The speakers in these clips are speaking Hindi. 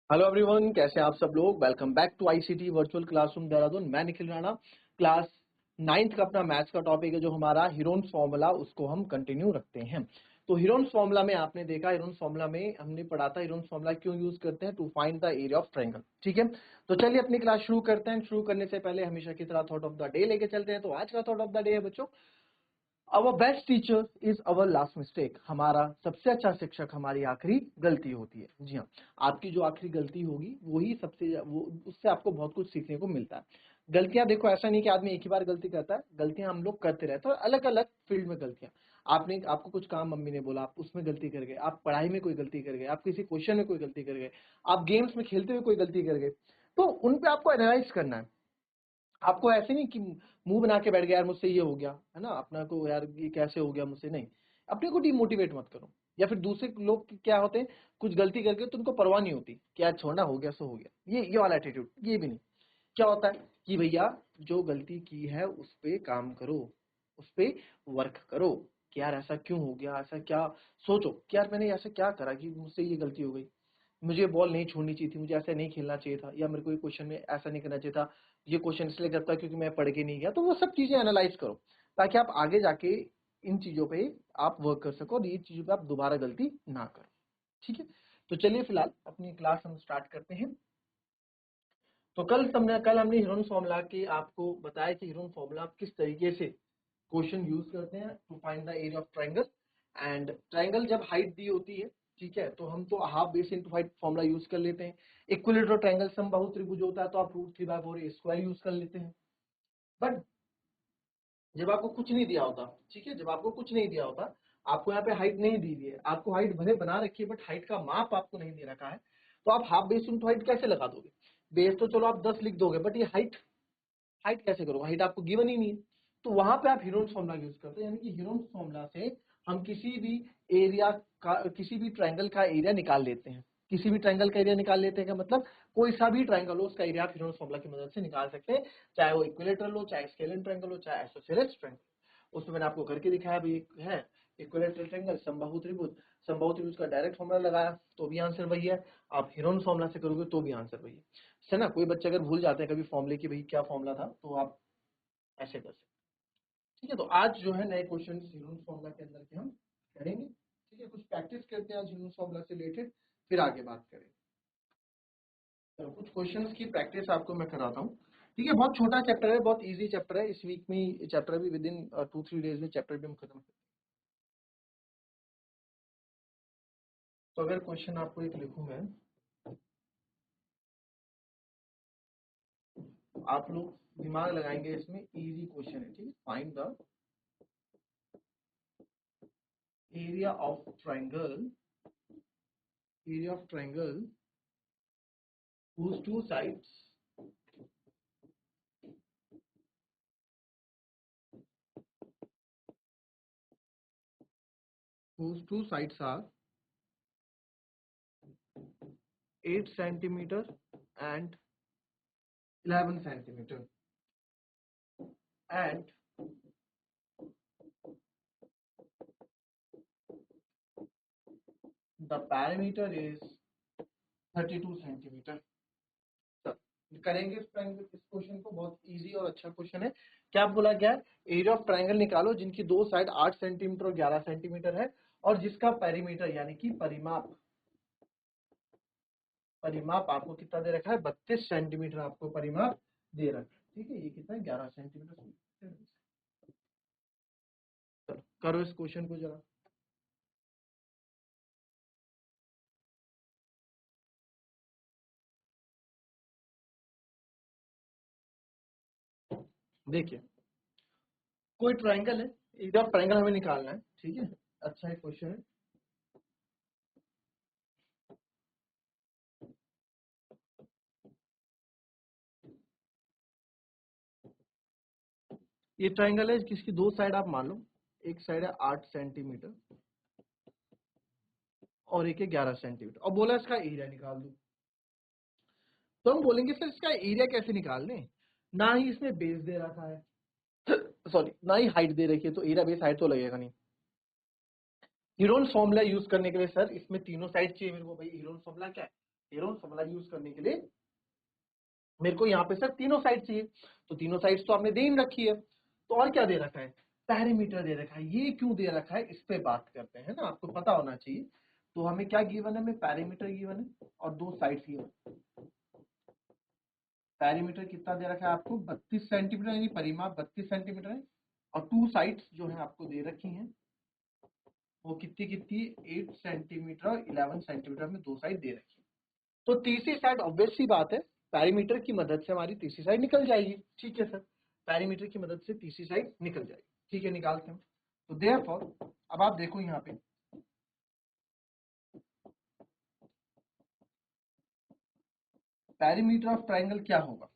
हेलो एवरीवन, कैसे हैं आप सब लोग। Welcome back to ICT virtual classroom Dehradun. मैं निखिल राणा। क्लास 9th का अपना मैथ्स का टॉपिक है जो हमारा हीरोन्स फॉर्मूला, उसको हम कंटिन्यू रखते हैं। तो हीरोन्स फॉर्मूला में आपने देखा, हीरोन्स फॉर्मूला में हमने पढ़ा था हीरोन्स फॉर्मूला क्यों यूज करते हैं, to find the area of triangle. ठीक है, तो चलिए अपनी क्लास शुरू करते हैं। शुरू करने से पहले हमेशा की तरह थॉट ऑफ द डे लेके चलते हैं। तो आज का थॉट ऑफ द डे है बच्चों, our best teacher is our last mistake. हमारा सबसे अच्छा शिक्षक हमारी आखिरी गलती होती है। जी हाँ, आपकी जो आखिरी गलती होगी वही उससे आपको बहुत कुछ सीखने को मिलता है। गलतियां देखो, ऐसा नहीं कि आदमी एक ही बार गलती करता है, गलतियां हम लोग करते रहते हैं, और अलग अलग फील्ड में गलतियां। आपको कुछ काम मम्मी ने बोला, आप उसमें गलती कर गए, आप पढ़ाई में कोई गलती कर गए, आप किसी क्वेश्चन में कोई गलती कर गए, आप गेम्स में खेलते हुए कोई गलती कर गए, तो उन पे आपको एनालाइज करना है। आपको ऐसे नहीं कि मुंह बना के बैठ गया यार मुझसे ये हो गया है ना, अपना को यार ये कैसे हो गया मुझसे, नहीं। अपने को डिमोटिवेट मत करो। या फिर दूसरे लोग क्या होते हैं, कुछ गलती करके तो उनको परवाह नहीं होती कि यार छोड़ना, हो गया सो हो गया, ये वाला एटीट्यूड ये भी नहीं। क्या होता है कि भैया जो गलती की है उस पे काम करो, उस पे वर्क करो कि यार ऐसा क्यों हो गया, ऐसा क्या सोचो कि यार मैंने ऐसा क्या करा कि मुझसे ये गलती हो गई, मुझे बॉल नहीं छोड़नी चाहिए थी, मुझे ऐसा नहीं खेलना चाहिए था, या मेरे को ये क्वेश्चन में ऐसा नहीं करना चाहिए था, ये क्वेश्चन इसलिए करता क्योंकि मैं पढ़ के नहीं गया। तो वो सब चीजें एनालाइज करो ताकि आप आगे जाके इन चीजों पे आप वर्क कर सको और ये चीजों पे आप दोबारा गलती ना करो। ठीक है, तो चलिए फिलहाल अपनी क्लास हम स्टार्ट करते हैं। तो कल हमने हीरोन फॉर्मूला की आपको बताया कि हीरोन फॉर्मूला आप किस तरीके से क्वेश्चन यूज करते हैं to find the area of triangle. And triangle जब हाइट दी होती है, ठीक है, तो हम तो half base into height formula use कर लेते हैं। इक्विलेटरल ट्रायंगल समबाहु त्रिभुज होता है तो आप √3/4 स्क्वायर यूज कर लेते हैं। बट जब आपको कुछ नहीं दिया होता, ठीक है, जब आपको कुछ नहीं दिया होता, आपको यहाँ पे हाइट नहीं दी हुई है, आपको हाइट भले बना रखी है बट हाइट का माप आपको नहीं दे रखा है, तो आप हाफ बेस इंटू हाइट कैसे लगा दोगे। बेस तो चलो आप 10 लिख दोगे, बट ये हाइट हाइट कैसे करोगे, हाइट आपको गिवन ही नहीं है। तो वहां पे आप हीरोन्स फॉर्मूला यूज करते हैं, यानी कि हीरोन्स फॉर्मूला से हम किसी भी एरिया का, किसी भी ट्रायंगल का एरिया निकाल लेते हैं। किसी भी ट्रायंगल का एरिया निकाल लेते हैं का मतलब कोई सा भी ट्रायंगल हो उसका एरिया आप हीरोन्स फॉर्मूला की मदद से निकाल सकते हैं, चाहे वो इक्विलेटरल हो, चाहे स्केलर ट्रायंगल हो, चाहे आइसोसेलेस ट्रायंगल। उसमें मैंने आपको करके दिखाया भी है। इक्विलेटरल ट्रायंगल समबाहु त्रिभुज, समबाहु त्रिभुज का डायरेक्ट फॉर्मूला लगाया तो भी आंसर वही है, आप हीरोन्स फॉर्मूला से करोगे तो भी आंसर वही है ना। कोई बच्चे अगर भूल जाते हैं कभी फॉर्मूले की भाई क्या फॉर्मूला था, तो आप ऐसे कर सकते। ठीक है, तो आज जो है नए क्वेश्चन हीरोन्स फॉर्मूला के अंदर के हम करेंगे। ठीक है, कुछ प्रैक्टिस करते हैं आज हीरोन्स फॉर्मूला से रिलेटेड, फिर आगे बात करें। तो कुछ क्वेश्चंस की प्रैक्टिस आपको मैं कराता हूँ। ठीक है, बहुत छोटा चैप्टर है, बहुत इजी चैप्टर है। इस वीक में चैप्टर भी विद इन 2-3 डेज में चैप्टर भी हम खत्म कर। तो अगर क्वेश्चन आपको एक लिखूं मैं, आप लोग दिमाग लगाएंगे, इसमें इजी क्वेश्चन है। ठीक है, find the area of triangle, area of triangle whose two sides, whose two sides are 8 centimeter and 11 centimeter, and the perimeter is 32 centimeter। करेंगे इस क्वेश्चन को, बहुत इजी और अच्छा क्वेश्चन है। क्या बोला गया है, एरिया ऑफ ट्रायंगल निकालो जिनकी दो साइड 8 सेंटीमीटर और 11 सेंटीमीटर है, और जिसका पेरीमीटर यानी कि परिमाप, परिमाप आपको कितना दे रखा है, 32 सेंटीमीटर आपको परिमाप दे रखा है। ठीक है, ये कितना है, 11 सेंटीमीटर। चलो करो इस क्वेश्चन को जरा। देखिए, कोई ट्रायंगल है, एरिया ऑफ ट्रायंगल हमें निकालना है। ठीक है, अच्छा है क्वेश्चन है। ये ट्रायंगल है जिसकी दो साइड आप मान लो, एक साइड है 8 सेंटीमीटर और एक है 11 सेंटीमीटर, और बोला इसका एरिया निकाल दो। तो हम बोलेंगे सर इसका एरिया कैसे निकाल लें, ना ही इसमें बेस दे रखा है, सॉरी ना ही हाइट दे रखी है, तो एरिया बेस हाइट तो लगेगा नहीं। हीरोन फॉर्मूला यूज करने के लिए सर इसमें तीनों साइड चाहिए मेरे को। भाई हीरोन फॉर्मूला क्या है, हेरोन्स फॉर्मूला यूज करने के लिए मेरे को यहाँ पे सर तीनों साइड चाहिए, तो तीनों साइड्स तो आपने दे ही रखी है, तो और क्या दे रखा है, पैरामीटर दे रखा है। ये क्यों दे रखा है इस पे बात करते हैं ना, आपको पता होना चाहिए। तो हमें क्या गिवन है, हमें पैरामीटर गिवन है और दो साइड्स गिवन। पैरामीटर कितना दे रखा है आपको 32 सेंटीमीटर, यानी परिमाप 32 सेंटीमीटर है, और टू साइड्स जो है आपको दे रखी हैं वो कितनी कितनी 8 सेंटीमीटर और 11 सेंटीमीटर में दो साइड दे रखी है। तो तीसरी साइड ऑब्वियस सी बात है पैरामीटर की मदद से हमारी तीसरी साइड निकल जाएगी। ठीक है सर, पैरामीटर की मदद से तीसरी साइड निकल जाएगी। ठीक है, निकालते हैं। तो देयरफॉर अब आप देखो यहाँ पे पैरामीटर ऑफ ट्राइंगल क्या होगा।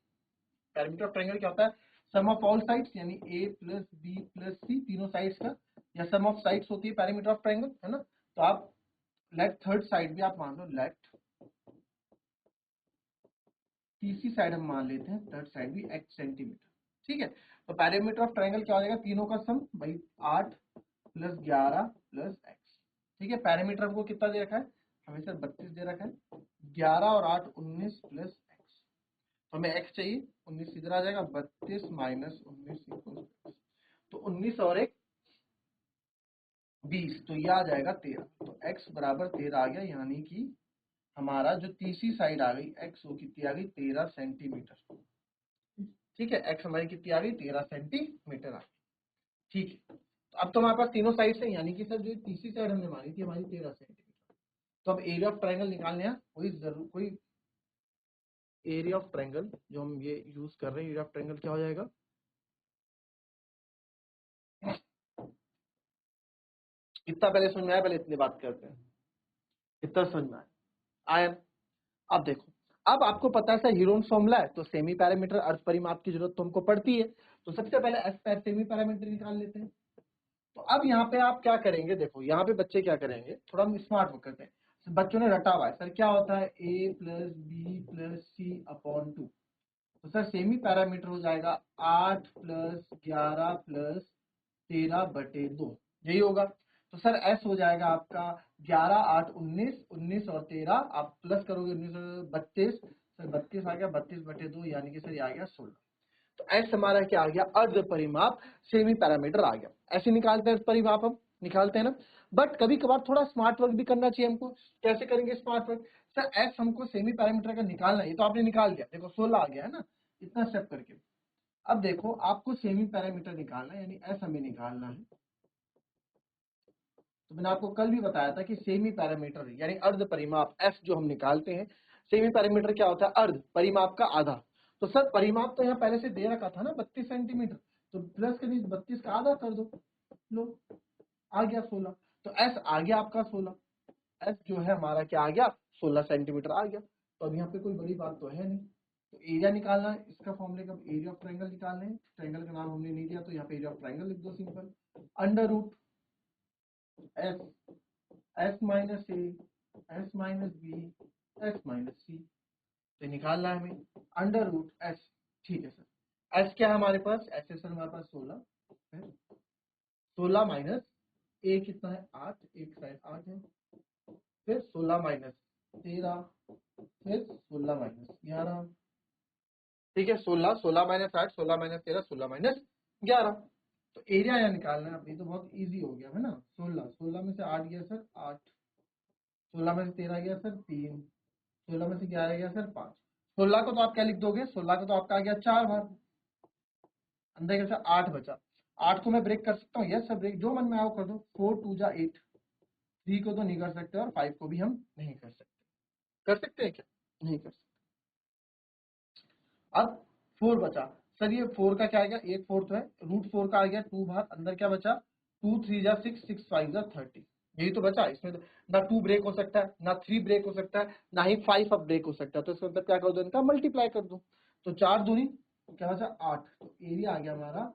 पैरामीटर ऑफ ट्राइंगल क्या होता है, सम ऑफ ऑल साइड्स, यानी a प्लस बी प्लस सी तीनों साइड्स का, या सम ऑफ साइड्स होती है पैरामीटर ऑफ ट्राइंगल, है ना। तो आप लेट थर्ड साइड भी आप मान लो, लेट तीसरी साइड हम मान लेते हैं थर्ड साइड भी x सेंटीमीटर। ठीक है, तो पैरामीटर ऑफ ट्राइंगल क्या हो जाएगा, तीनों का सम भाई 8 प्लस 11 प्लस x। ठीक है, पैरामीटर हमको कितना दे रखा है, हमें सर 32 दे रखा है, 11 और 8 19 प्लस x, तो हमें x चाहिए, 19 इधर आ जाएगा, 32 माइनस 19 इक्वल, तो 19 और 1 20, तो ये आ जाएगा 13, तो x बराबर 13 आ गया, यानी कि हमारा जो तीसरी साइड आ गई x वो कितनी आ गई 13 सेंटीमीटर। ठीक है, x हमारी कितनी आ गई 13 सेंटीमीटर आ गई। ठीक है, तो अब तो हमारे पास तीनों साइड से, यानी कि सर जो तीसरी साइड हमने मानी थी हमारी 13 सेंटीमीटर, तो अब एरिया ऑफ ट्राइंगल निकालने हैं, कोई एरिया ऑफ ट्राइंगल जो हम ये यूज कर रहे हैं, एरिया ऑफ ट्राइंगल क्या हो जाएगा, इतना पहले समझ में आया, पहले इतनी बात करते हैं, इतना समझ में आया। अब देखो, अब आपको पता है सर हीरोन्स फॉर्मूला है, तो सेमी पैरामीटर अर्थ परिमाप की जरूरत तो हमको पड़ती है, तो सबसे पहले सेमी पैरामीटर निकाल लेते हैं। तो अब यहाँ पे आप क्या करेंगे, देखो यहाँ पे बच्चे क्या करेंगे, थोड़ा हम स्मार्ट वर्क करते हैं। बच्चों ने रटा हुआ है सर, क्या होता है a plus b plus c upon 2, तो सर सेमी पैरामीटर हो जाएगा 8 प्लस 11 प्लस 13 बटे 2, यही होगा। तो सर s हो जाएगा आपका 11 8 19, 19 और 13 आप प्लस करोगे 19 और 32, सर 32 आ गया, 32 बटे 2 यानी कि सर ये आ गया 16। तो एस हमारा क्या आ गया, अर्ध परिमाप सेमी पैरामीटर आ गया। ऐसे निकालते हैं परिमाप, हम निकालते हैं ना, बट कभी कभार थोड़ा स्मार्ट वर्क भी करना चाहिए हमको। कैसे करेंगे स्मार्ट वर्क, सर एस हमको सेमी पैरामीटर का निकालना है, ये तो आपने निकाल दिया, देखो 16 आ गया है ना, इतना स्टेप करके। अब देखो आपको सेमी पैरामीटर निकालना है, यानी एस हमें निकालना है। तो मैंने आपको कल भी बताया था कि सेमी पैरामीटर यानी अर्ध परिमाप एस जो हम निकालते हैं, सेमी पैरामीटर क्या होता है, अर्ध परिमाप का आधा। तो सर परिमाप तो यहाँ पहले से दे रखा था ना 32 सेंटीमीटर, तो प्लस के 32 का आधा कर दो, लो आ गया 16, तो एस आ गया आपका 16, एस जो है हमारा क्या आ गया 16 सेंटीमीटर आ गया। तो अब यहाँ पे कोई बड़ी बात तो है नहीं, तो एरिया निकालना है, इसका फॉर्मूले का एरिया ऑफ ट्रायंगल निकालना है, ट्रायंगल का नाम हमने नहीं दिया तो यहाँ पे एरिया ऑफ ट्रायंगल लिख दो simple, under root S, S minus A, S minus B, S minus C, तो निकालना है हमें अंडर रूट एस। ठीक है सर, एस क्या है हमारे पास, एस है सर हमारे पास 16 है, 16 माइनस ए कितना है 8, एक साइड 8 है, फिर 16 माइनस 13, फिर 16 माइनस 11। ठीक है, 16 16 माइनस 8, 16 माइनस 13, 16 माइनस 11। तो एरिया यहाँ निकालना है, ये तो बहुत इजी हो गया है ना। 16 16 में से 8 गया सर 8, 16 में से 13 गया सर 3, 16 में से 11 गया सर 5। 16 को तो आप क्या लिख दोगे, 16 को तो आपका आ गया 4 बार, अंदर कैसे 8 बचा, 8 को मैं ब्रेक कर सकता हूँ, यस सर ब्रेक, जो मन में आओ कर दो, 4 2 जा 8, 3 को तो नहीं कर सकते और 5 को भी हम नहीं कर सकते हैं क्या, नहीं कर सकते। अब 4 बचा, सर ये 4 का क्या आ गया, एक 4 तो है, रूट 4 का आ गया 2 बार, अंदर क्या बचा 2 3 जा 6, 6 5 जा 30, यही तो बचा। इसमें तो ना 2 ब्रेक हो सकता है, ना 3 ब्रेक हो सकता है, ना ही 5 अब ब्रेक हो सकता है, तो इसका मतलब क्या कर दो, इनका मल्टीप्लाई कर दो, तो 4 दूनी क्या बचा 8, तो एरिया आ गया हमारा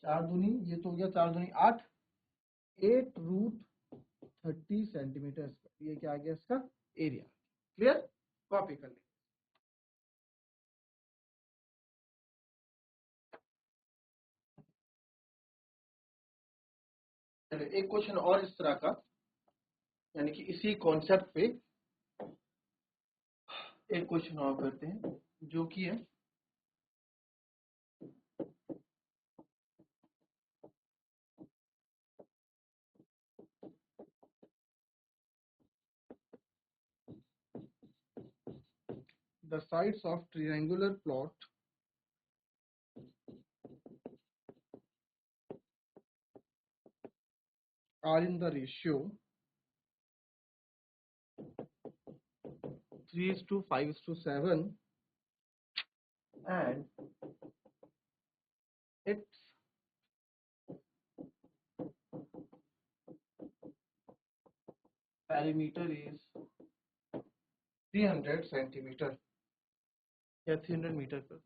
4 दूनी, ये तो हो गया 4 दूनी 8, 8 रूट 30 सेंटीमीटर, ये क्या आ गया इसका एरिया। क्लियर, कॉपी कर ले। चलिए एक क्वेश्चन और इस तरह का, यानी कि इसी कॉन्सेप्ट पे, एक क्वेश्चन और करते हैं जो कि है the sides of triangular plot are in the ratio 3:5:7 and its perimeter is 300 centimeter या 300 मीटर पर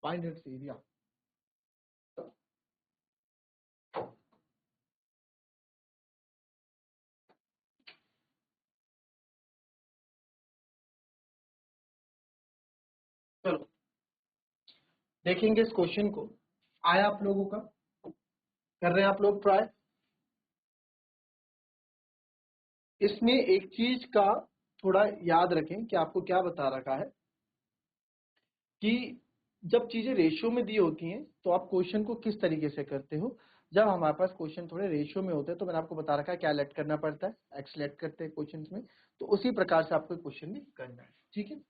find its area। चलो देखेंगे इस क्वेश्चन को। आया आप लोगों का? कर रहे हैं आप लोग ट्राई? इसमें एक चीज का थोड़ा याद रखें कि आपको क्या बता रखा है कि जब चीजें रेशियो में दी होती हैं तो आप क्वेश्चन को किस तरीके से करते हो। जब हमारे पास क्वेश्चन थोड़े रेशियो में होते हैं तो मैंने आपको बता रखा है क्या लेट करना पड़ता है, एक्स लेट करते हैं क्वेश्चन में, तो उसी प्रकार से आपको क्वेश्चन भी करना है। ठीक है,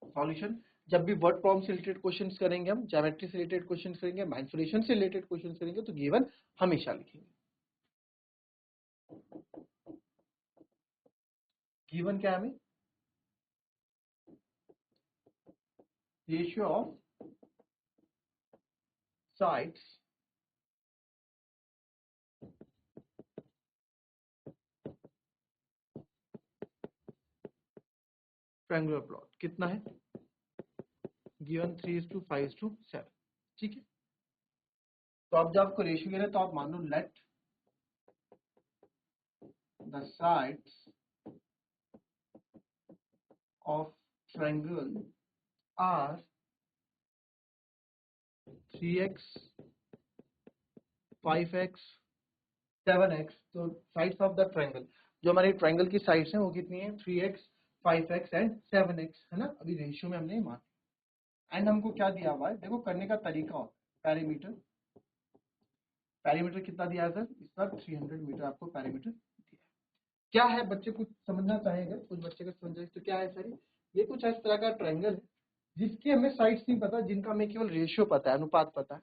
सॉल्यूशन जब भी वर्ड प्रॉब्लम से रिलेटेड क्वेश्चंस करेंगे, हम ज्योमेट्री से रिलेटेड क्वेश्चंस करेंगे, मैनिपुलेशन से रिलेटेड क्वेश्चंस करेंगे तो गिवन हमेशा लिखेंगे। गिवन क्या है हमें? Ratio of sides triangular plot कितना है? गिवन 3:5:7। ठीक है, तो अब जब आपको रेशियो गिवन है तो आप मान लो let the sides of triangle are 3x 5x 7x। तो साइड्स ऑफ द ट्रायंगल, जो हमारे ट्रायंगल की साइड्स हैं वो कितनी है? 3x 5x एंड 7x है ना। अभी रेशियो में हमने मान, एंड हमको क्या दिया हुआ है, देखो करने का तरीका होता है। पैरीमीटर, पैरीमीटर कितना दिया है सर? इसका 300 मीटर आपको पैरीमीटर दिया है। क्या है, बच्चे कुछ समझना चाहेंगे, कुछ बच्चे का समझ तो क्या है सर? ये कुछ इस तरह का ट्रायंगल है जिसकी हमें साइड्स नहीं पता, जिनका हमें केवल रेशियो पता है, अनुपात पता है।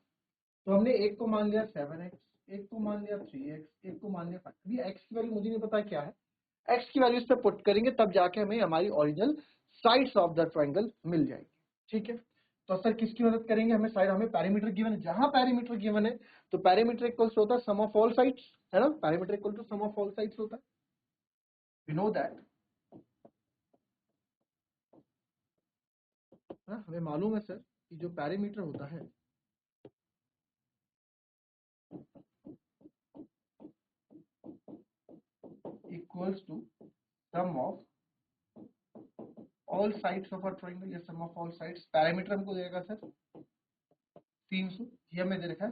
तो हमने एक को मान लिया 7x, एक को मान लिया 3x, एक को मान लिया 5। अभी x की वैल्यू मुझे नहीं पता क्या है, x की वैल्यू इस पे पुट करेंगे तब जाके हमें हमारी original sides of the triangle मिल जाएगी। ठीक है, तो सर किसकी मदद करेंगे? हमें साइड, हमें पैरामीटर गिवन है, जहां पैरामीटर गिवन है तो पैरामीटर इक्वल्स होता है सम ऑफ ऑल साइड्स, है ना। Parameter equal to sum of all sides होता है, वी नो दैट, हमें मालूम है सर कि जो पैरामीटर होता है equals to sum of all sides of a triangle या sum of all sides. Parameter हमको देगा सर 300, ये हमें दे रखा है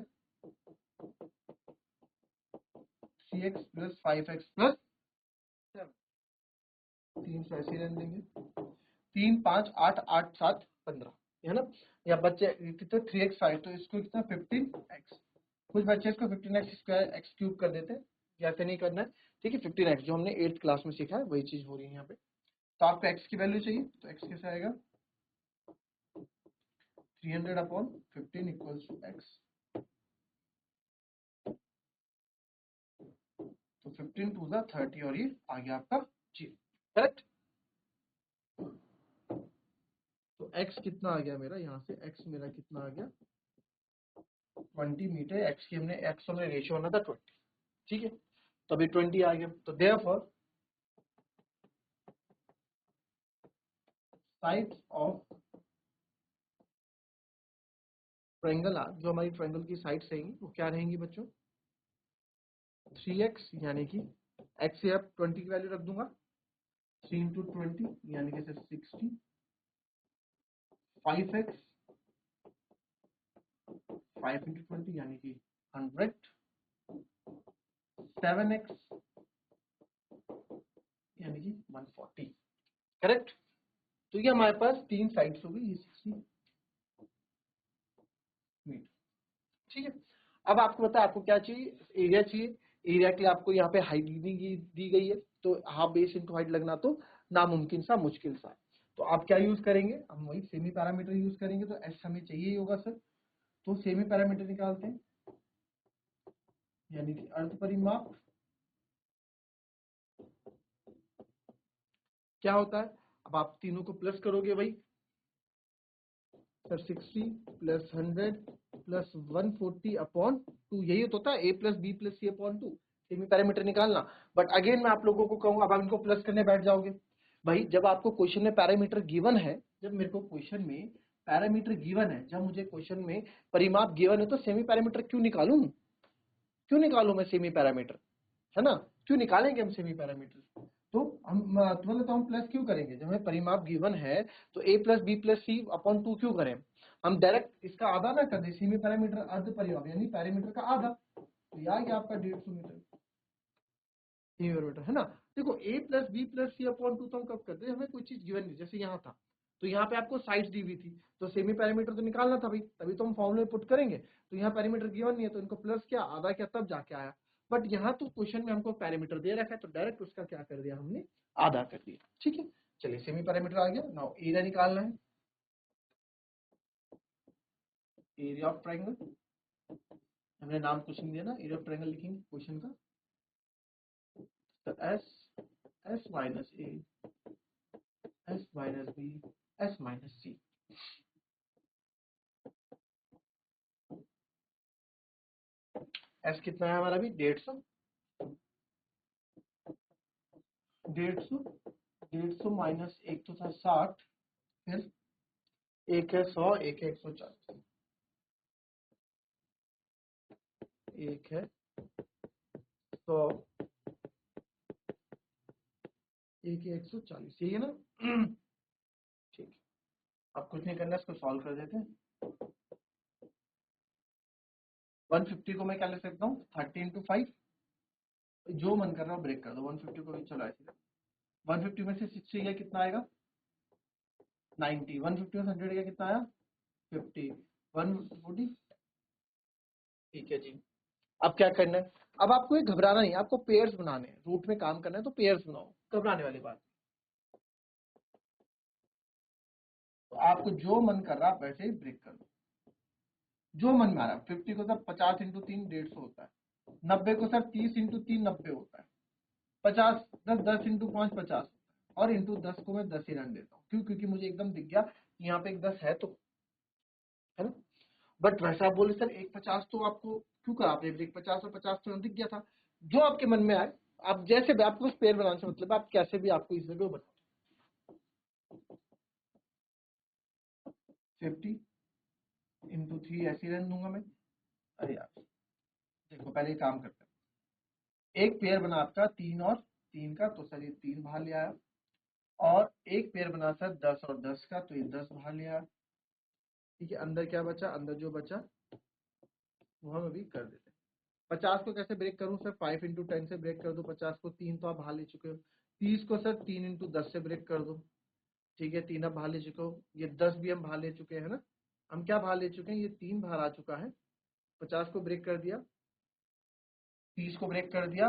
3x प्लस 5x प्लस 7, 300 ऐसे रहने देंगे। 3 5 8 8 7 15 है ना। या बच्चे कितने 3x 5, तो इसको कितना 15x। कुछ बच्चे इसको 15x स्क्वायर x क्यूब कर देते हैं, ऐसे नहीं करना है। ठीक है, 15x जो हमने 8th क्लास में सीखा है वही चीज हो रही है यहाँ पे। तो आपको x की वैल्यू चाहिए तो x कैसे आएगा? 300/15 इक्वल्स टू x। तो 15 2 30 और ये आ गया आपका 0, करेक्ट। तो x कितना आ गया मेरा? यहाँ से x मेरा कितना आ गया? 20 मीटर। x की हमने रेशियो होना था 20। ठीक है, तो अभी 20 आ गया, तो therefore sides of triangle are, जो हमारी ट्रायंगल की साइड्स रहेंगी वो क्या रहेंगी बच्चों? 3x यानी कि x से आप 20 की वैल्यू रख दूंगा, 3 इंटू 20 यानी कि 60, 5x 5 इंटू 20 यानी कि 100 7x यानी कि 140, करेक्ट। तो ये हमारे पास 3 साइड्स हो गई, ये 60 मीटर, ठीक है। अब आपको पता है आपको क्या चाहिए, एरिया चाहिए। एरिया के लिए आपको यहाँ पे हाइट दी गई है, तो हाफ बेस इंटू हाइट लगना तो नामुमकिन सा, मुश्किल सा है। तो आप क्या यूज करेंगे, हम वही सेमी पैरामीटर यूज करेंगे। तो एस हमें चाहिए ही होगा सर, तो सेमी पैरामीटर निकालते हैं, यानी कि अर्ध परिमाप क्या होता है। अब आप तीनों को प्लस करोगे भाई, सर 60 प्लस 100 प्लस 140 अपॉन 2, यही तो होता है, a plus b plus c upon 2, semi parameter निकालना। बट अगेन मैं आप लोगों को कहूंगा, अब आप इनको प्लस करने बैठ जाओगे भाई। जब आपको क्वेश्चन में पैरामीटर गिवन है, जब मेरे को क्वेश्चन में पैरामीटर गिवन है, जब मुझे क्वेश्चन में परिमाप गिवन है, तो सेमी पैरामीटर क्यों निकालूं, क्यों निकालूं मैं सेमी पैरामीटर, है ना, क्यों निकालेंगे हम सेमी पैरामीटर। तो हम मतलब तो हम प्लस क्यों करेंगे, जब हमें परिमाप गिवन है तो a plus b plus c upon 2 क्यों करें, हम डायरेक्ट इसका आधा ना कर दे, सेमी पैरामीटर अर्ध परिमाप यानी पैरामीटर का आधा, तो ये आ गया आपका 150 मीटर सेमी पैरामीटर, है ना। देखो a plus b plus c upon 2 तो हम कब करते हैं, हमें कोई चीज गिवन नहीं, जैसे यहाँ था, तो यहाँ पे आपको साइड्स दी हुई थी, तो सेमी पैरामीटर तो निकालना था भाई, तभी तो हम फॉर्मूले पुट करेंगे। तो यहाँ पैरामीटर गिवन नहीं है, तो इनको प्लस किया, आधा किया, तब जाके आया। बट यहाँ तो क्वेश्चन में हमको पैरामीटर दे रखा है, तो डायरेक्ट उसका क्या कर दिया हमने, आधा कर दिया, ठीक है। चलिए सेमी पैरामीटर आ गया। नाउ एरिया निकालना है, एरिया ऑफ ट्राइंगल, हमने नाम कुछ नहीं दिया ना, एरिया ऑफ ट्राइंगल लिखेंगे क्वेश्चन का, तो S minus A, S minus B, S minus C. S कितना है हमारा भी 150, 150 माइनस एक तो था 60, फिर एक है 100, एक है 140, एक है 100, एक है 140, यही है ना। ठीक है, अब कुछ नहीं करना, इसको सॉल्व कर देते हैं। 150 को मैं क्या लिख सकता हूँ, 30 इंटू 5, जो मन कर रहा हो ब्रेक कर दो, 150 को भी चलो ऐसे। 150 में से 60 गया कितना आएगा, 90, 150 में 100 गया कितना आया, 50, 140, ठीक है जी। अब क्या करना है, अब आपको ये घबराना नहीं, आपको पेयर्स बनाने हैं, रूट में काम करना है तो पेयर्स बनाओ, घबराने वाली बात। तो आपको जो मन कर रहा है आप वैसे ही ब्रेक कर दो, जो मन में आ रहा है। 50 को सर 50 इंटू 3 150 होता है, 90 को सर 30 इंटू 3 90 होता है, 50 10 इंटू 5 50, और इंटू 10 को मैं 10 ही रन देता हूँ, क्यों, क्योंकि मुझे एकदम दिख गया यहाँ पे एक 10 है, तो है ना। बट वैसा आप बोले सर एक 50 तो आपको क्यों करा आपने ब्रेक, 50 और 50 तो दिख गया था। जो आपके मन में आए, आप जैसे भी, आपको पेयर बनाने से मतलब आप कैसे भी आपको इस जगह बना, 50 इंटू 3 ऐसे ही रन दूंगा मैं। अरे यार देखो, पहले काम करते हैं, एक पेयर बना आपका 3 और 3 का, तो सर ये 3 बाहर ले आया, और एक पेयर बना सर 10 और 10 का, तो ये 10 बाहर ले आया, ठीक है। अंदर क्या बचा, अंदर जो बचा वो हम अभी कर देते हैं। 50 को कैसे ब्रेक करूं सर, 5 इंटू 10 से ब्रेक कर दो 50 को, 3 तो आप बाहर ले चुके हो। 30 को सर 3 इंटू 10 से ब्रेक कर दो, ठीक है, 3 आप बाहर ले चुके हो। ये 10 भी हम बाहर ले चुके हैं ना, हम क्या बाहर ले चुके हैं, ये 3 बाहर आ चुका है। 50 को ब्रेक कर दिया, 30 को ब्रेक कर दिया,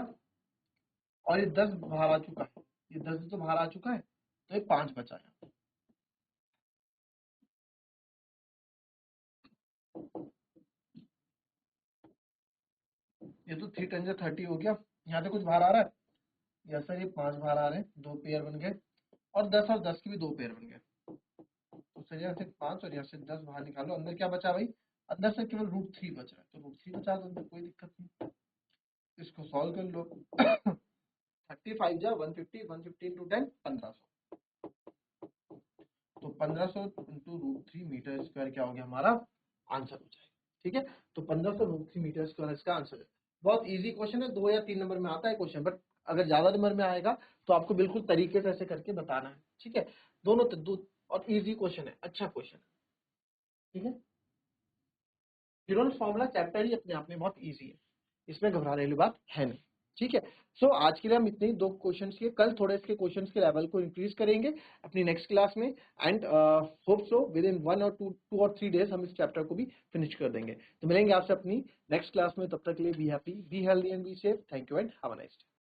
और ये 10 बाहर आ चुका है, ये 10 तो बाहर आ चुका है, तो ये 5 बचा है। ये तो 3 10 से 30 हो गया, यहाँ से कुछ बाहर आ रहा है, या सर ये 5 बाहर आ रहे हैं, 2 पेयर बन गए, और 10 और 10 के भी 2 पेयर बन गए, तो सर यहाँ से 5 और यहाँ से 10 बाहर निकालो, अंदर क्या बचा भाई, अंदर से केवल √3 बच रहा है, तो √3 बचा दो, अंदर कोई दिक्कत नहीं, इसको सॉल्व कर लो। 35 जा 150, 150 इंटू 10 1500, तो 1500 इंटू √3 मीटर स्क्वायर क्या हो गया हमारा आंसर हो जाएगा, ठीक है। तो 1500 √3 मीटर स्क्वायर इसका आंसर है। बहुत इजी क्वेश्चन है, 2 या 3 नंबर में आता है क्वेश्चन, बट अगर ज्यादा नंबर में आएगा तो आपको बिल्कुल तरीके से ऐसे करके बताना है, ठीक है। दोनों और इजी क्वेश्चन है, अच्छा क्वेश्चन है, ठीक है। हीरोन्स फॉर्मूला चैप्टर ही अपने आप में बहुत इजी है, इसमें घबराने वाली बात है नहीं। ठीक है, सो आज के लिए हम इतने ही 2 क्वेश्चंस किए, कल थोड़े इसके क्वेश्चंस के लेवल को इंक्रीज करेंगे अपनी नेक्स्ट क्लास में, and hope so with in 1 और 2 और 3 डेज हम इस चैप्टर को भी फिनिश कर देंगे। तो मिलेंगे आपसे अपनी नेक्स्ट क्लास में, तब तक के लिए be happy, be healthy and be safe. Thank you and have a nice day.